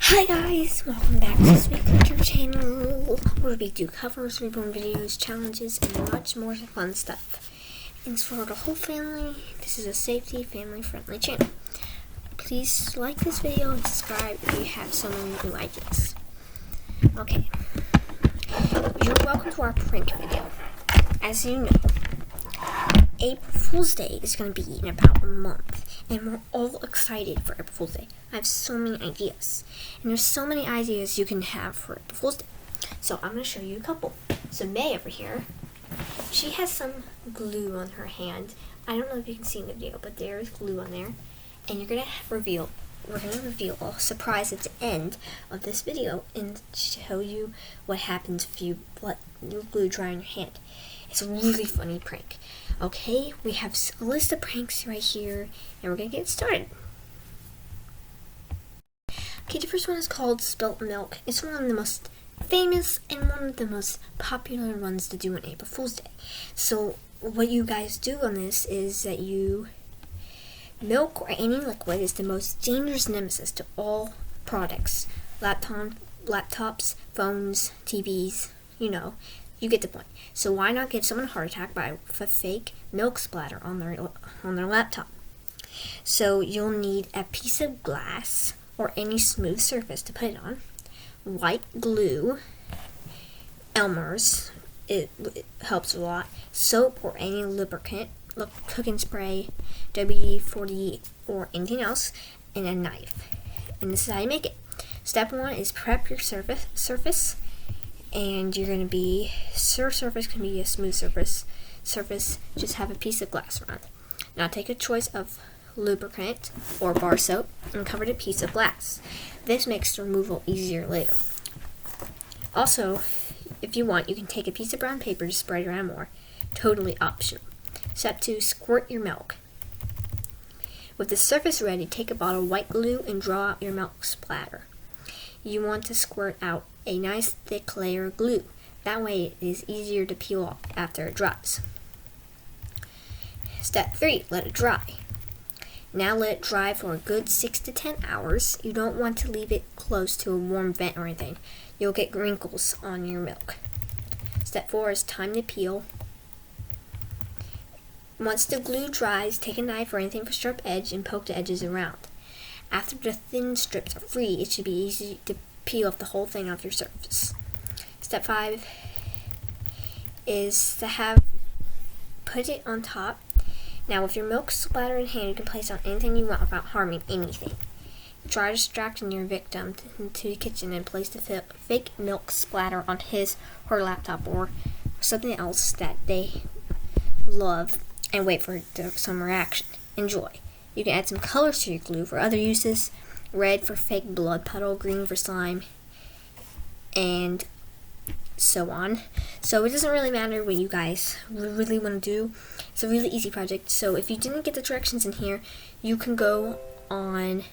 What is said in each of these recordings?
Hi guys, welcome back to this week's YouTube channel where we do covers, reborn videos, challenges, and much more fun stuff. And for the whole family, this is a safety, family-friendly channel. Please like this video and subscribe if you have so many new ideas. Okay, you're welcome to our prank video. As you know, April Fool's Day is going to be in about a month, and we're all excited for April Fool's Day. I have so many ideas, and there's so many ideas you can have for April Fool's Day. So I'm going to show you a couple. So May over here, she has some glue on her hand. I don't know if you can see in the video, but there is glue on there, and we're going to reveal a surprise at the end of this video and show you what happens if you let your glue dry on your hand. It's a really funny prank. Okay, we have a list of pranks right here, and we're going to get started. Okay, the first one is called Spilt Milk. It's one of the most famous and one of the most popular ones to do on April Fool's Day. So what you guys do on this is that milk or any liquid is the most dangerous nemesis to all products. Laptops, phones, TVs, you get the point. So why not give someone a heart attack by a fake milk splatter on their laptop? So you'll need a piece of glass or any smooth surface to put it on, white glue, Elmer's, it helps a lot, soap or any lubricant, cooking spray, WD-40 or anything else, and a knife. And this is how you make it. Step 1 is prep your surface. And you're going to be, surface can be a smooth surface, just have a piece of glass around. Now take a choice of lubricant or bar soap and cover the piece of glass. This makes the removal easier later. Also, if you want, you can take a piece of brown paper to spread it around more. Totally optional. Step 2, squirt your milk. With the surface ready, take a bottle of white glue and draw out your milk splatter. You want to squirt out a nice thick layer of glue. That way it is easier to peel off after it dries. Step 3, let it dry. Now let it dry for a good 6 to 10 hours. You don't want to leave it close to a warm vent or anything. You'll get wrinkles on your milk. Step 4 is time to peel. Once the glue dries, take a knife or anything with a sharp edge and poke the edges around. After the thin strips are free, it should be easy to peel off the whole thing off your surface. Step 5 is to put it on top. Now with your milk splatter in hand, you can place it on anything you want without harming anything. Try distracting your victim to the kitchen and place the fake milk splatter on his or her laptop or something else that they love and wait for some reaction. Enjoy. You can add some colors to your glue for other uses. Red for fake blood puddle, green for slime, and so on. So it doesn't really matter what you guys really want to do. It's a really easy project. So if you didn't get the directions in here, you can go on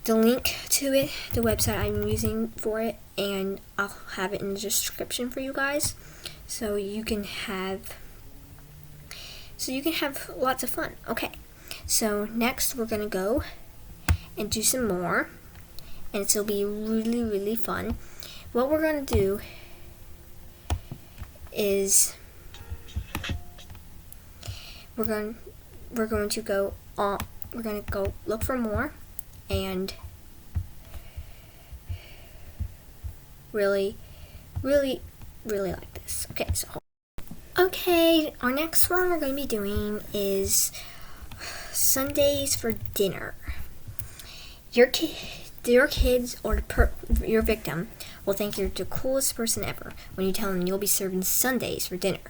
the link to it, the website I'm using for it, and I'll have it in the description for you guys. So you can have lots of fun. Okay, so next we're gonna go and do some more, and it'll be really, really fun. What we're gonna do is we're going to go look for more and really, really, really like this. Okay, our next one we're going to be doing is Sundays for dinner. Your kids or your victim will think you're the coolest person ever when you tell them you'll be serving Sundays for dinner.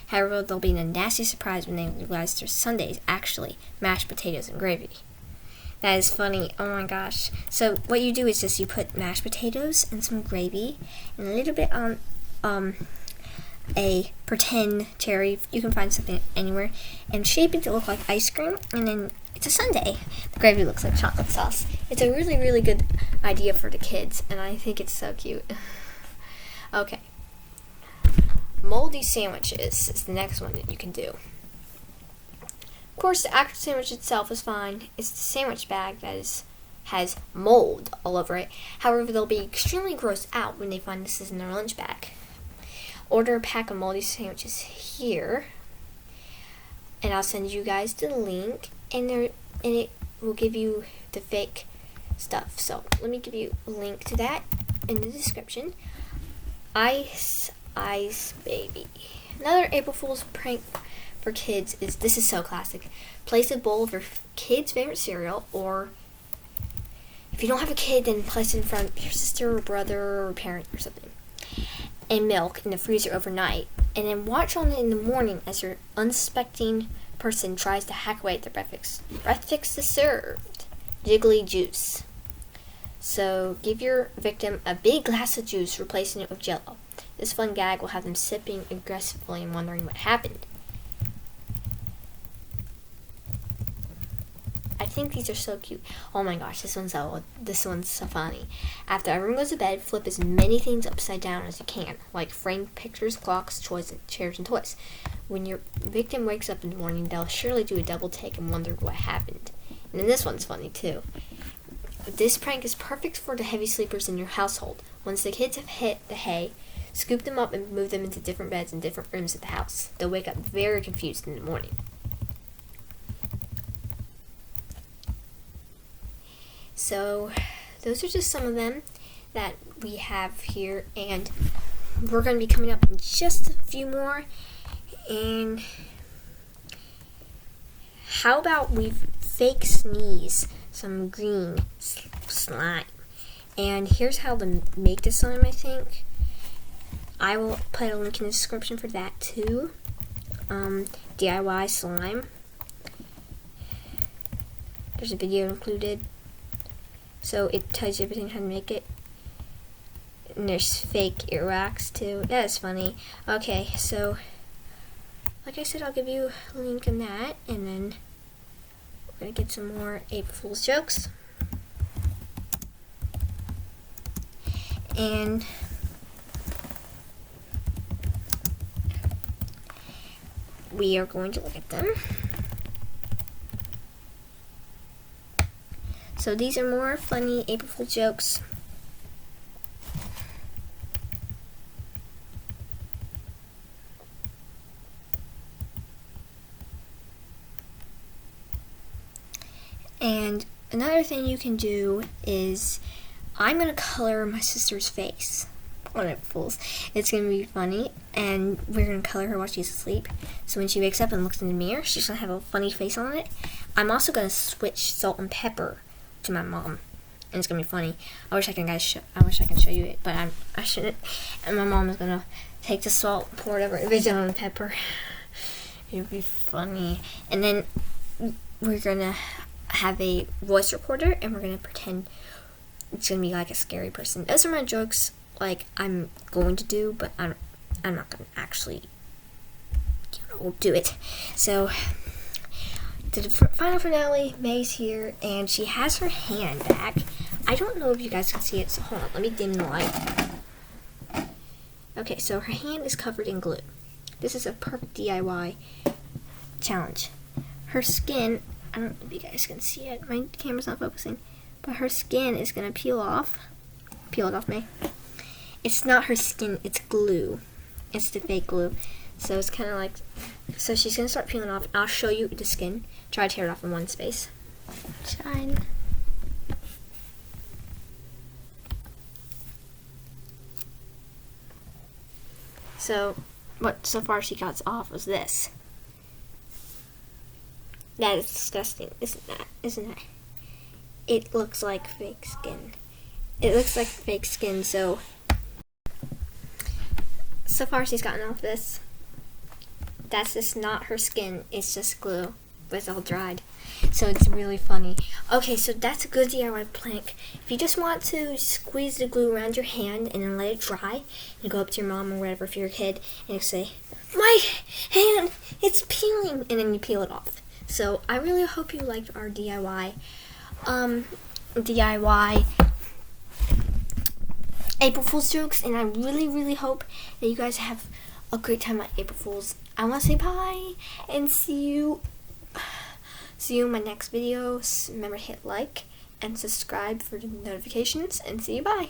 However, they'll be in a nasty surprise when they realize their Sundays actually mashed potatoes and gravy. That is funny. Oh my gosh. So what you do is just you put mashed potatoes and some gravy and a little bit on a pretend cherry. You can find something anywhere and shape it to look like ice cream, and then it's a sundae. The gravy looks like chocolate sauce. It's a really, really good idea for the kids, and I think it's so cute. Okay. Moldy sandwiches is the next one that you can do. Of course, the actual sandwich itself is fine. It's the sandwich bag that is has mold all over it. However, they'll be extremely grossed out when they find this is in their lunch bag. Order a pack of moldy sandwiches here, and I'll send you guys the link, and it will give you the fake stuff. So let me give you a link to that in the description. Ice Baby. Another April Fool's prank for kids this is so classic. Place a bowl of your kid's favorite cereal, or if you don't have a kid, then place it in front of your sister or brother or parent or something, and milk in the freezer overnight, and then watch on it in the morning as your unsuspecting person tries to hack away at their breakfast. Breakfast is served. Jiggly juice. So give your victim a big glass of juice, replacing it with Jello. This fun gag will have them sipping aggressively and wondering what happened. I think these are so cute. Oh my gosh, this one's so funny. After everyone goes to bed, flip as many things upside down as you can, like framed pictures, clocks, chairs, and toys. When your victim wakes up in the morning, they'll surely do a double take and wonder what happened. And then this one's funny too. This prank is perfect for the heavy sleepers in your household. Once the kids have hit the hay, scoop them up and move them into different beds in different rooms of the house. They'll wake up very confused in the morning. So those are just some of them that we have here, and we're going to be coming up with just a few more. And how about we fake sneeze some green slime? And here's how to make the slime, I think. I will put a link in the description for that too. DIY slime. There's a video included. So it tells you everything how to make it. And there's fake earwax too. That is funny. Okay, so like I said, I'll give you a link on that, and then we're gonna get some more April Fool's jokes. And we are going to look at them. So these are more funny April Fool's jokes. And another thing you can do is, I'm going to color my sister's face on April Fool's. It's going to be funny, and we're going to color her while she's asleep. So when she wakes up and looks in the mirror, she's going to have a funny face on it. I'm also going to switch salt and pepper to my mom, and it's going to be funny. I wish I can show you it, but I shouldn't. And my mom is going to take the salt, pour it over the salt and pepper. It would be funny. And then we're going to have a voice recorder, and we're going to pretend it's going to be like a scary person. Those are my jokes, like I'm going to do, but I'm not going to actually, do it. So the final finale, May's here, and she has her hand back. I don't know if you guys can see it, so hold on, let me dim the light. Okay, so her hand is covered in glue. This is a perfect DIY challenge. Her skin, I don't know if you guys can see it, my camera's not focusing, but her skin is going to peel off. Peel it off, May. It's not her skin, it's glue. It's the fake glue. So it's kind of like, so she's going to start peeling off. I'll show you the skin. Try to tear it off in one space. Shine. So what so far she got off was this. That is disgusting, isn't it? It looks like fake skin. It looks like fake skin, so far she's gotten off this. That's just not her skin, it's just glue, but it's all dried. So it's really funny. Okay, so that's a good DIY prank. If you just want to squeeze the glue around your hand and then let it dry, and go up to your mom or whatever if you're a kid, and you say, "My hand, it's peeling," and then you peel it off. So I really hope you liked our DIY April Fool's jokes, and I really, really hope that you guys have a great time at April Fool's. I want to say bye and see you in my next videos. Remember to hit like and subscribe for the notifications, and see you. Bye.